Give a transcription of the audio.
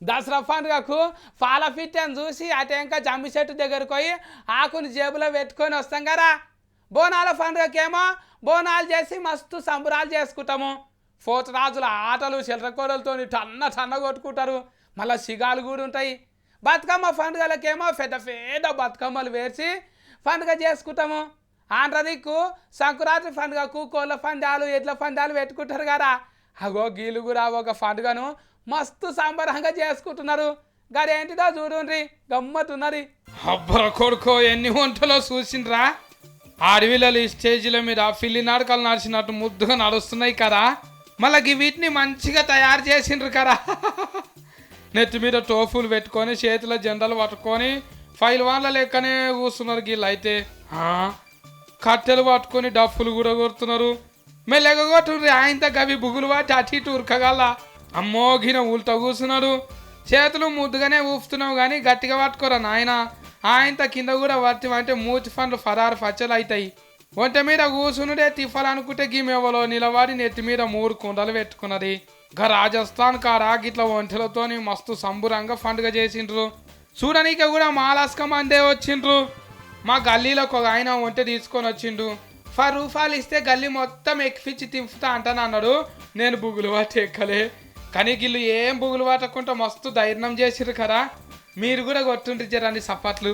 దసరా పండుగకు పాల పిట్టని చూసి అటెంక జమ్మి చెట్టు దగ్గరకు పోయి ఆకుని జేబులో పెట్టుకొని వస్తాం కదా. బోనాల పండుగకేమో బోనాలు చేసి మస్తు సంబరాలు చేసుకుంటాము. పోతరాజుల ఆటలు చిల్లరకోడలతో టన్న టన్న కొట్టుకుంటారు. మళ్ళీ సిగాలు కూడా ఉంటాయి. బతుకమ్మ పండుగలకేమో పెద్ద పెద్ద బతుకమ్మలు వేసి పండుగ చేసుకుంటాము. ఆంధ్ర దిక్కు సంక్రాంతి పండుగకు కోళ్ళ పందాలు ఎడ్ల పందాలు పెట్టుకుంటారు కదా. అగో గీలు కూడా ఒక పండుగను మస్తు సంబరంగా చేసుకుంటున్నారు. గదేంటిదో చూడుండ్రి, గమ్మతున్నది. అబ్బర కొడుకో ఎన్ని వంటలో చూసిండ్రా. అడవిలలో ఈ స్టేజీల మీద పిల్లి నాటకాలు నడిచినట్టు ముద్దుగా నడుస్తున్నాయి కదా. మళ్ళీ వీటిని మంచిగా తయారు చేసిండ్రు కదా. నెత్తి మీద టోఫులు పెట్టుకొని చేతిలో జెండాలు పట్టుకొని ఫైల్ వాళ్ళ లెక్కనే కూస్తున్నారు. వీళ్ళు అయితే కట్టెలు పట్టుకొని డప్పులు కూడా కొడుతున్నారు. మెల్లగా కొట్టుండ్రి. ఆయనతో గవి బుగులు పట్టి అటు ఇటు ఉరకగల. అమ్మో గిన ఊళ్ళతో కూర్చున్నాడు. చేతులు ముద్దుగానే ఊపుతున్నావు కానీ గట్టిగా పట్టుకోరా నాయన. ఆయనతో కింద కూడా పట్టి అంటే మూతి పండ్లు ఫరారు పచ్చలు అవుతాయి. ఒంట మీద కూర్చునుడే తిఫాలనుకుంటే గిమెవలో నిలబడి నెత్తి మీద 3 కుండలు పెట్టుకున్నది. గా రాజస్థాన్ కారా గిట్ల ఒంటెలతో మస్తు సంబురంగా పండుగ చేసిండ్రు. చూడనీక కూడా మాలాస్క మందే వచ్చిండ్రు. మా గల్లీలో ఒక ఆయన ఒంటె తీసుకొని వచ్చిండు. ₹10 ఇస్తే గల్లీ మొత్తం ఎక్కిపించి తిప్పుతా అంటానన్నాడు. నేను బుగులు పట్టి ఎక్కలే. కానీ వీళ్ళు ఏం బుగులు పట్టకుండా మస్తు ధైర్యం చేసిర్రు కదా. మీరు కూడా కొట్టుండ్రి జరండి సప్పట్లు.